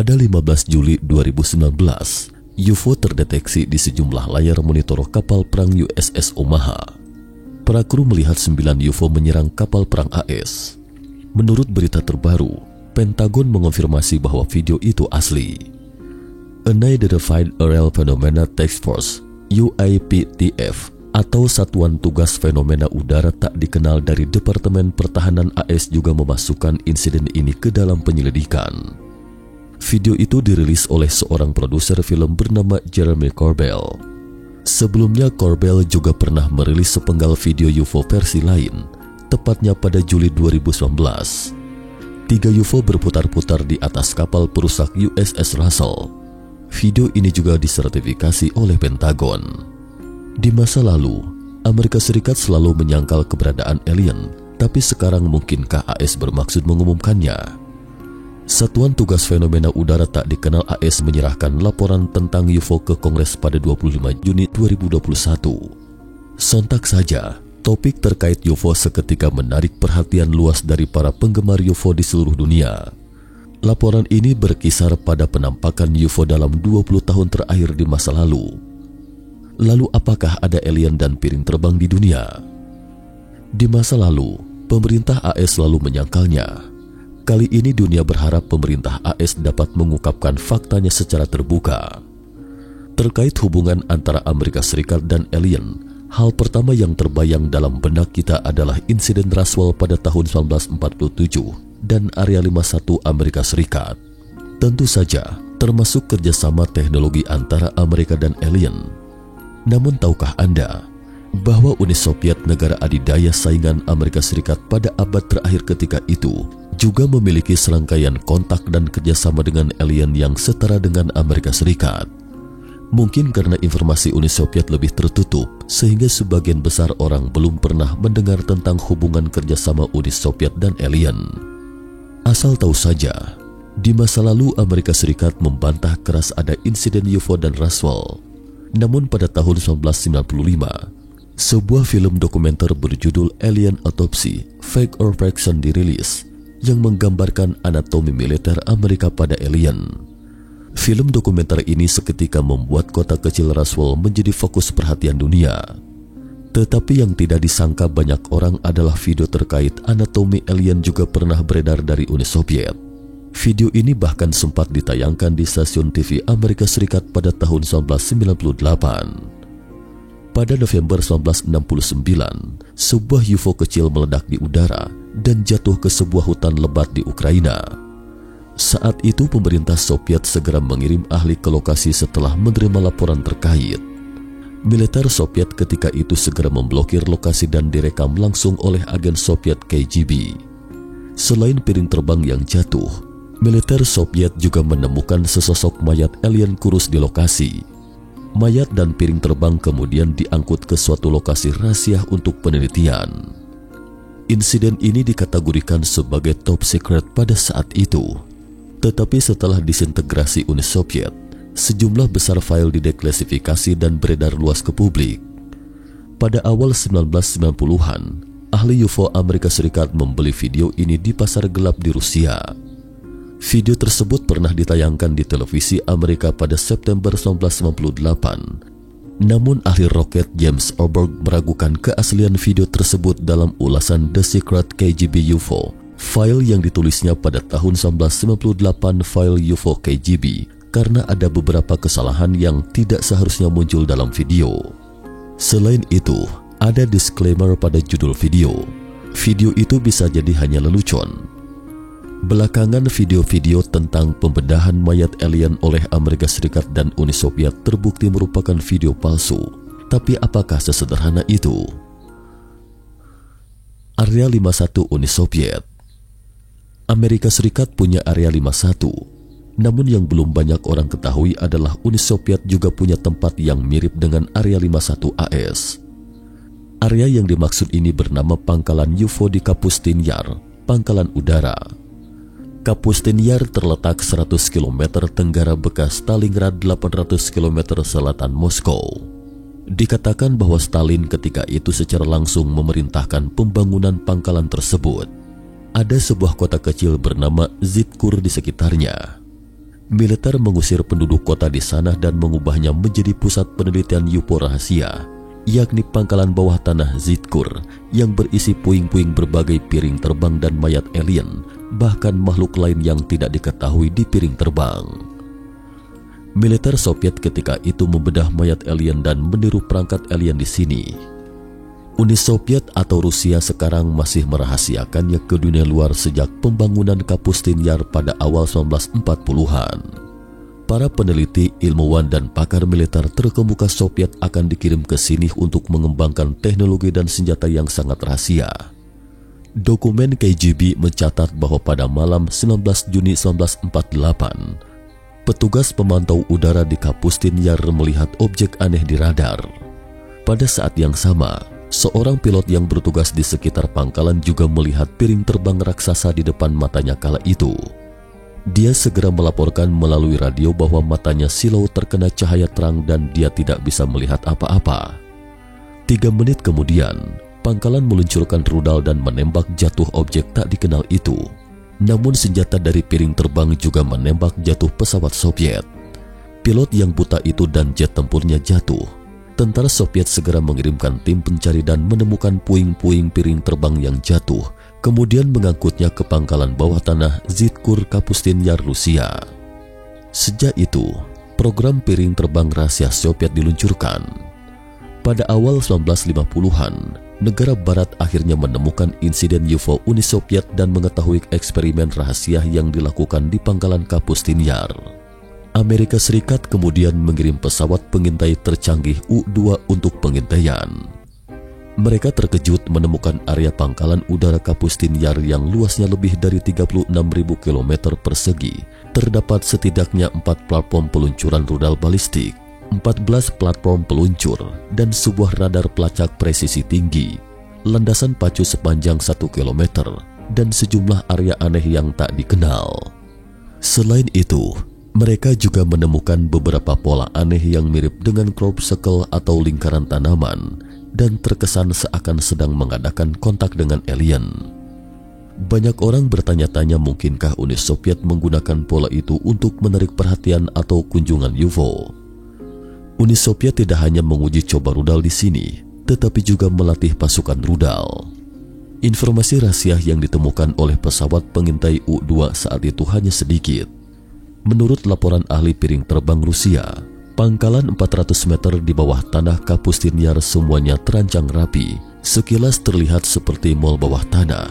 Pada 15 Juli 2019, UFO terdeteksi di sejumlah layar monitor kapal perang USS Omaha. Para kru melihat 9 UFO menyerang kapal perang AS. Menurut berita terbaru, Pentagon mengonfirmasi bahwa video itu asli. Unidentified Aerial Phenomena Task Force (UAPTF) atau Satuan Tugas Fenomena Udara tak dikenal dari Departemen Pertahanan AS juga memasukkan insiden ini ke dalam penyelidikan. Video itu dirilis oleh seorang produser film bernama Jeremy Corbell. Sebelumnya, Corbell juga pernah merilis sepenggal video UFO versi lain, tepatnya pada Juli 2019. 3 UFO berputar-putar di atas kapal perusak USS Russell. Video ini juga disertifikasi oleh Pentagon. Di masa lalu, Amerika Serikat selalu menyangkal keberadaan alien, tapi sekarang mungkinkah AS bermaksud mengumumkannya? Satuan Tugas Fenomena Udara tak dikenal AS menyerahkan laporan tentang UFO ke Kongres pada 25 Juni 2021. Sontak saja, topik terkait UFO seketika menarik perhatian luas dari para penggemar UFO di seluruh dunia. Laporan ini berkisar pada penampakan UFO dalam 20 tahun terakhir di masa lalu. Lalu apakah ada alien dan piring terbang di dunia? Di masa lalu, pemerintah AS selalu menyangkalnya. Kali ini dunia berharap pemerintah AS dapat mengungkapkan faktanya secara terbuka. Terkait hubungan antara Amerika Serikat dan alien, hal pertama yang terbayang dalam benak kita adalah insiden Roswell pada tahun 1947 dan Area 51 Amerika Serikat. Tentu saja, termasuk kerjasama teknologi antara Amerika dan alien. Namun tahukah Anda bahwa Uni Soviet, negara adidaya saingan Amerika Serikat pada abad terakhir ketika itu, juga memiliki serangkaian kontak dan kerjasama dengan alien yang setara dengan Amerika Serikat. Mungkin karena informasi Uni Soviet lebih tertutup, sehingga sebagian besar orang belum pernah mendengar tentang hubungan kerjasama Uni Soviet dan alien. Asal tahu saja, di masa lalu Amerika Serikat membantah keras ada insiden UFO dan Roswell. Namun pada tahun 1995, sebuah film dokumenter berjudul Alien Autopsy, Fake or Fiction dirilis, yang menggambarkan anatomi militer Amerika pada alien. Film dokumenter ini seketika membuat kota kecil Roswell menjadi fokus perhatian dunia. Tetapi yang tidak disangka banyak orang adalah video terkait anatomi alien juga pernah beredar dari Uni Soviet. Video ini bahkan sempat ditayangkan di stasiun TV Amerika Serikat pada tahun 1998. Pada November 1969, sebuah UFO kecil meledak di udara dan jatuh ke sebuah hutan lebat di Ukraina. Saat itu pemerintah Soviet segera mengirim ahli ke lokasi setelah menerima laporan terkait. Militer Soviet ketika itu segera memblokir lokasi dan direkam langsung oleh agen Soviet KGB. Selain piring terbang yang jatuh, militer Soviet juga menemukan sesosok mayat alien kurus di lokasi. Mayat dan piring terbang kemudian diangkut ke suatu lokasi rahasia untuk penelitian. Insiden ini dikategorikan sebagai top secret pada saat itu. Tetapi setelah disintegrasi Uni Soviet, sejumlah besar file dideklasifikasi dan beredar luas ke publik. Pada awal 1990-an, ahli UFO Amerika Serikat membeli video ini di pasar gelap di Rusia. Video tersebut pernah ditayangkan di televisi Amerika pada September 1998. Namun ahli roket James Oberg meragukan keaslian video tersebut dalam ulasan The Secret KGB UFO, file yang ditulisnya pada tahun 1998 file UFO KGB, karena ada beberapa kesalahan yang tidak seharusnya muncul dalam video. Selain itu, ada disclaimer pada judul video. Video itu bisa jadi hanya lelucon. Belakangan video-video tentang pembedahan mayat alien oleh Amerika Serikat dan Uni Soviet terbukti merupakan video palsu. Tapi apakah sesederhana itu? Area 51 Uni Soviet. Amerika Serikat punya Area 51. Namun yang belum banyak orang ketahui adalah Uni Soviet juga punya tempat yang mirip dengan Area 51 AS. Area yang dimaksud ini bernama Pangkalan UFO di Kapustin Yar, Pangkalan Udara. Kapustin Yar terletak 100 km tenggara bekas Stalingrad, 800 km selatan Moskow. Dikatakan bahwa Stalin ketika itu secara langsung memerintahkan pembangunan pangkalan tersebut. Ada sebuah kota kecil bernama Zitkur di sekitarnya. Militer mengusir penduduk kota di sana dan mengubahnya menjadi pusat penelitian UFO rahasia, yakni pangkalan bawah tanah Zitkur yang berisi puing-puing berbagai piring terbang dan mayat alien, bahkan makhluk lain yang tidak diketahui di piring terbang. Militer Soviet ketika itu membedah mayat alien dan meniru perangkat alien di sini. Uni Soviet atau Rusia sekarang masih merahasiakannya ke dunia luar sejak pembangunan Kapustin Yar pada awal 1940-an. Para peneliti, ilmuwan, dan pakar militer terkemuka Soviet akan dikirim ke sini untuk mengembangkan teknologi dan senjata yang sangat rahasia. Dokumen KGB mencatat bahwa pada malam 19 Juni 1948, petugas pemantau udara di Kapustin Yar melihat objek aneh di radar. Pada saat yang sama, seorang pilot yang bertugas di sekitar pangkalan juga melihat piring terbang raksasa di depan matanya kala itu. Dia segera melaporkan melalui radio bahwa matanya silau terkena cahaya terang dan dia tidak bisa melihat apa-apa. 3 menit kemudian, pangkalan meluncurkan rudal dan menembak jatuh objek tak dikenal itu. Namun senjata dari piring terbang juga menembak jatuh pesawat Soviet. Pilot yang buta itu dan jet tempurnya jatuh. Tentara Soviet segera mengirimkan tim pencari dan menemukan puing-puing piring terbang yang jatuh, kemudian mengangkutnya ke pangkalan bawah tanah Zitkur Kapustin Yar, Rusia. Sejak itu, program piring terbang rahasia Soviet diluncurkan. Pada awal 1950-an, negara barat akhirnya menemukan insiden UFO Uni Soviet dan mengetahui eksperimen rahasia yang dilakukan di pangkalan Kapustin Yar. Amerika Serikat kemudian mengirim pesawat pengintai tercanggih U-2 untuk pengintaian. Mereka terkejut menemukan area pangkalan udara Kapustin Yar yang luasnya lebih dari 36.000 km persegi. Terdapat setidaknya 4 platform peluncuran rudal balistik, 14 platform peluncur, dan sebuah radar pelacak presisi tinggi, landasan pacu sepanjang 1 km, dan sejumlah area aneh yang tak dikenal. Selain itu, mereka juga menemukan beberapa pola aneh yang mirip dengan crop circle atau lingkaran tanaman dan terkesan seakan sedang mengadakan kontak dengan alien. Banyak orang bertanya-tanya mungkinkah Uni Soviet menggunakan pola itu untuk menarik perhatian atau kunjungan UFO. Uni Soviet tidak hanya menguji coba rudal di sini, tetapi juga melatih pasukan rudal. Informasi rahasia yang ditemukan oleh pesawat pengintai U-2 saat itu hanya sedikit. Menurut laporan ahli piring terbang Rusia, pangkalan 400 meter di bawah tanah Kapustin Yar semuanya terancang rapi, sekilas terlihat seperti mall bawah tanah.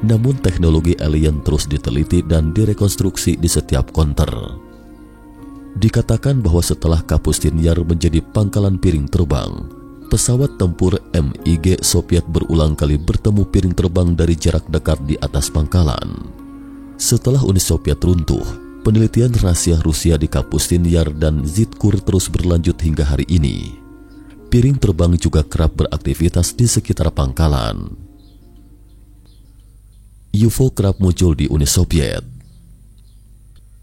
Namun teknologi alien terus diteliti dan direkonstruksi di setiap konter. Dikatakan bahwa setelah Kapustin Yar menjadi pangkalan piring terbang, pesawat tempur MiG Soviet berulang kali bertemu piring terbang dari jarak dekat di atas pangkalan. Setelah Uni Soviet runtuh, penelitian rahasia Rusia di Kapustin Yar dan Zitkur terus berlanjut hingga hari ini. Piring terbang juga kerap beraktivitas di sekitar pangkalan. UFO kerap muncul di Uni Soviet.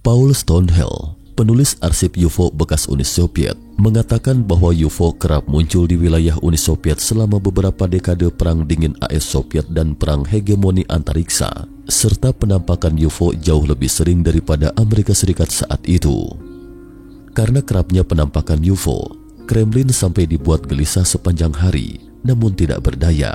Paul Stonehill, penulis arsip UFO bekas Uni Soviet, mengatakan bahwa UFO kerap muncul di wilayah Uni Soviet selama beberapa dekade Perang Dingin AS Soviet dan Perang Hegemoni Antariksa, serta penampakan UFO jauh lebih sering daripada Amerika Serikat saat itu. Karena kerapnya penampakan UFO, Kremlin sampai dibuat gelisah sepanjang hari, namun tidak berdaya.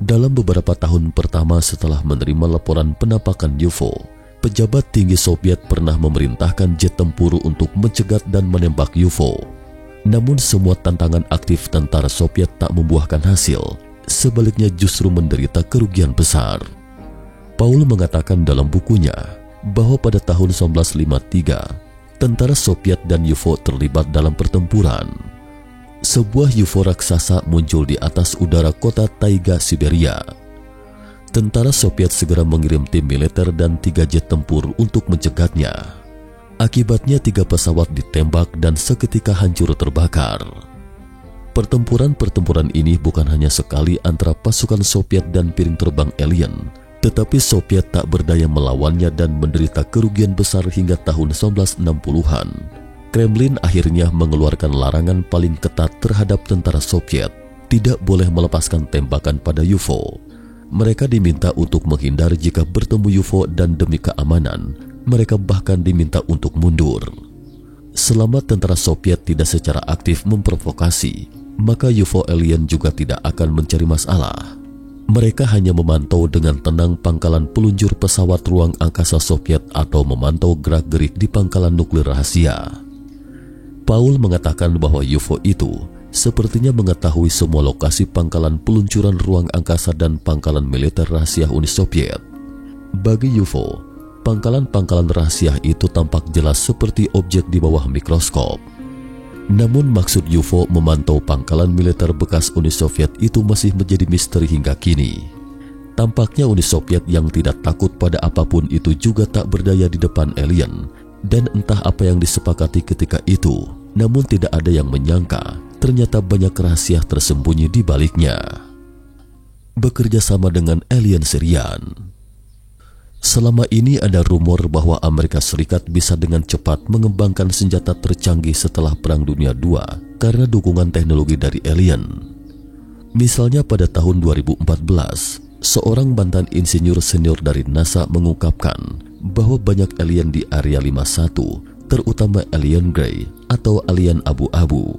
Dalam beberapa tahun pertama setelah menerima laporan penampakan UFO, pejabat tinggi Soviet pernah memerintahkan jet tempur untuk mencegat dan menembak UFO. Namun semua tantangan aktif tentara Soviet tak membuahkan hasil, sebaliknya justru menderita kerugian besar. Paul mengatakan dalam bukunya bahwa pada tahun 1953, tentara Soviet dan UFO terlibat dalam pertempuran. Sebuah UFO raksasa muncul di atas udara kota Taiga, Siberia. Tentara Soviet segera mengirim tim militer dan 3 jet tempur untuk mencegatnya. Akibatnya 3 pesawat ditembak dan seketika hancur terbakar. Pertempuran ini bukan hanya sekali antara pasukan Soviet dan piring terbang alien, tetapi Soviet tak berdaya melawannya dan menderita kerugian besar hingga tahun 1960-an. Kremlin akhirnya mengeluarkan larangan paling ketat terhadap tentara Soviet, tidak boleh melepaskan tembakan pada UFO. Mereka diminta untuk menghindar jika bertemu UFO dan demi keamanan, Mereka bahkan diminta untuk mundur. Selama tentara Soviet tidak secara aktif memprovokasi, maka UFO alien juga tidak akan mencari masalah. Mereka hanya memantau dengan tenang pangkalan peluncur pesawat ruang angkasa Soviet atau memantau gerak-gerik di pangkalan nuklir rahasia. Paul mengatakan bahwa UFO itu sepertinya mengetahui semua lokasi pangkalan peluncuran ruang angkasa dan pangkalan militer rahasia Uni Soviet. Bagi UFO, pangkalan-pangkalan rahasia itu tampak jelas seperti objek di bawah mikroskop. Namun maksud UFO memantau pangkalan militer bekas Uni Soviet itu masih menjadi misteri hingga kini. Tampaknya Uni Soviet yang tidak takut pada apapun itu juga tak berdaya di depan alien, dan entah apa yang disepakati ketika itu, namun tidak ada yang menyangka ternyata banyak rahasia tersembunyi di baliknya. Bekerja sama dengan alien Sirian. Selama ini ada rumor bahwa Amerika Serikat bisa dengan cepat mengembangkan senjata tercanggih setelah Perang Dunia II karena dukungan teknologi dari alien. Misalnya pada tahun 2014, seorang mantan insinyur senior dari NASA mengungkapkan bahwa banyak alien di Area 51, terutama alien Grey atau alien abu-abu.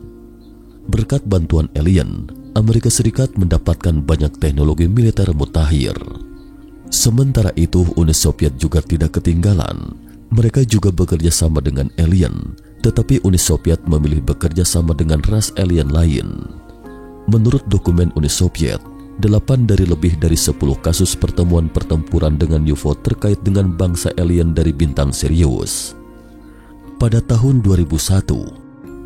Berkat bantuan alien, Amerika Serikat mendapatkan banyak teknologi militer mutakhir. Sementara itu, Uni Soviet juga tidak ketinggalan. Mereka juga bekerja sama dengan alien, tetapi Uni Soviet memilih bekerja sama dengan ras alien lain. Menurut dokumen Uni Soviet, 8 dari lebih dari 10 kasus pertemuan pertempuran dengan UFO terkait dengan bangsa alien dari bintang Sirius. Pada tahun 2001,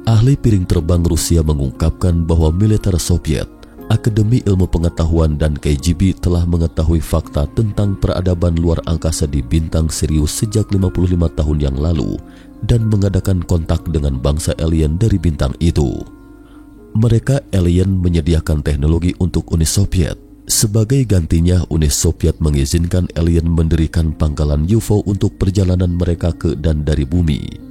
ahli piring terbang Rusia mengungkapkan bahwa militer Soviet, Akademi Ilmu Pengetahuan dan KGB telah mengetahui fakta tentang peradaban luar angkasa di bintang Sirius sejak 55 tahun yang lalu dan mengadakan kontak dengan bangsa alien dari bintang itu. Mereka alien menyediakan teknologi untuk Uni Soviet. Sebagai gantinya, Uni Soviet mengizinkan alien mendirikan pangkalan UFO untuk perjalanan mereka ke dan dari bumi.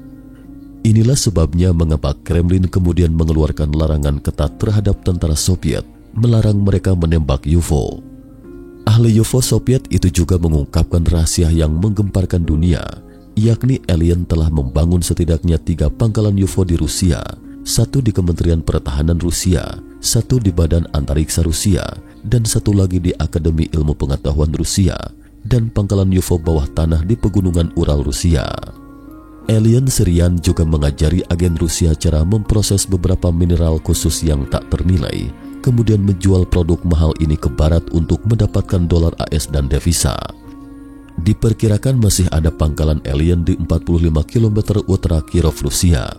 Inilah sebabnya mengapa Kremlin kemudian mengeluarkan larangan ketat terhadap tentara Soviet, melarang mereka menembak UFO. Ahli UFO Soviet itu juga mengungkapkan rahasia yang menggemparkan dunia, yakni alien telah membangun setidaknya 3 pangkalan UFO di Rusia, 1 di Kementerian Pertahanan Rusia, 1 di Badan Antariksa Rusia, dan 1 lagi di Akademi Ilmu Pengetahuan Rusia, dan pangkalan UFO bawah tanah di Pegunungan Ural Rusia. Alien Sirian juga mengajari agen Rusia cara memproses beberapa mineral khusus yang tak ternilai, kemudian menjual produk mahal ini ke barat untuk mendapatkan dolar AS dan devisa. Diperkirakan masih ada pangkalan alien di 45 km utara Kirov, Rusia.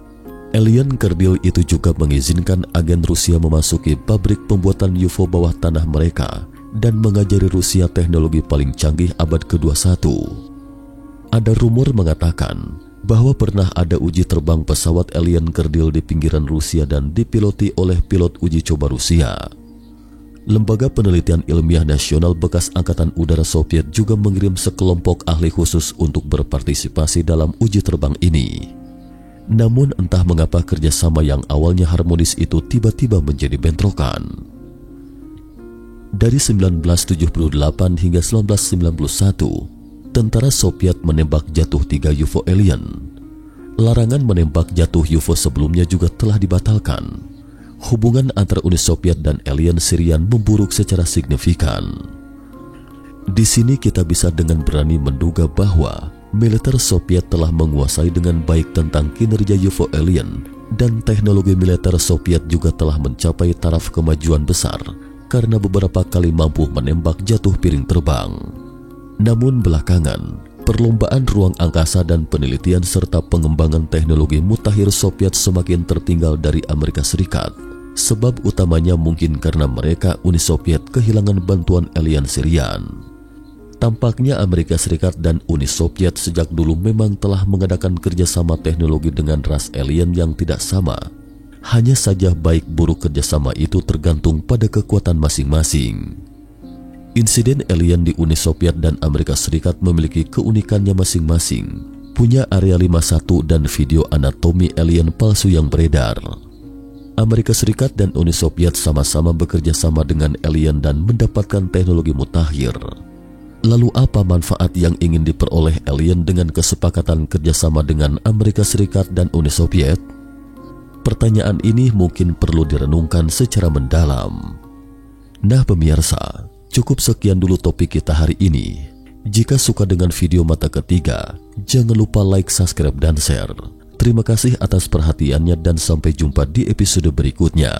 Alien kerdil itu juga mengizinkan agen Rusia memasuki pabrik pembuatan UFO bawah tanah mereka dan mengajari Rusia teknologi paling canggih abad ke-21. Ada rumor mengatakan bahwa pernah ada uji terbang pesawat alien kerdil di pinggiran Rusia dan dipiloti oleh pilot uji coba Rusia. Lembaga Penelitian Ilmiah Nasional bekas Angkatan Udara Soviet juga mengirim sekelompok ahli khusus untuk berpartisipasi dalam uji terbang ini. Namun entah mengapa kerjasama yang awalnya harmonis itu tiba-tiba menjadi bentrokan. Dari 1978 hingga 1991, tentara Soviet menembak jatuh 3 UFO alien. Larangan menembak jatuh UFO sebelumnya juga telah dibatalkan. Hubungan antara Uni Soviet dan alien Sirian memburuk secara signifikan. Di sini kita bisa dengan berani menduga bahwa militer Soviet telah menguasai dengan baik tentang kinerja UFO alien, dan teknologi militer Soviet juga telah mencapai taraf kemajuan besar karena beberapa kali mampu menembak jatuh piring terbang. Namun belakangan, perlombaan ruang angkasa dan penelitian serta pengembangan teknologi mutakhir Soviet semakin tertinggal dari Amerika Serikat. Sebab utamanya mungkin karena mereka, Uni Soviet, kehilangan bantuan alien Sirian. Tampaknya Amerika Serikat dan Uni Soviet sejak dulu memang telah mengadakan kerjasama teknologi dengan ras alien yang tidak sama. Hanya saja baik buruk kerjasama itu tergantung pada kekuatan masing-masing. Insiden alien di Uni Soviet dan Amerika Serikat memiliki keunikannya masing-masing, punya Area 51 dan video anatomi alien palsu yang beredar. Amerika Serikat dan Uni Soviet sama-sama bekerja sama dengan alien dan mendapatkan teknologi mutakhir. Lalu apa manfaat yang ingin diperoleh alien dengan kesepakatan kerjasama dengan Amerika Serikat dan Uni Soviet? Pertanyaan ini mungkin perlu direnungkan secara mendalam. Nah pemirsa, cukup sekian dulu topik kita hari ini. Jika suka dengan video mata ketiga, jangan lupa like, subscribe, dan share. Terima kasih atas perhatiannya dan sampai jumpa di episode berikutnya.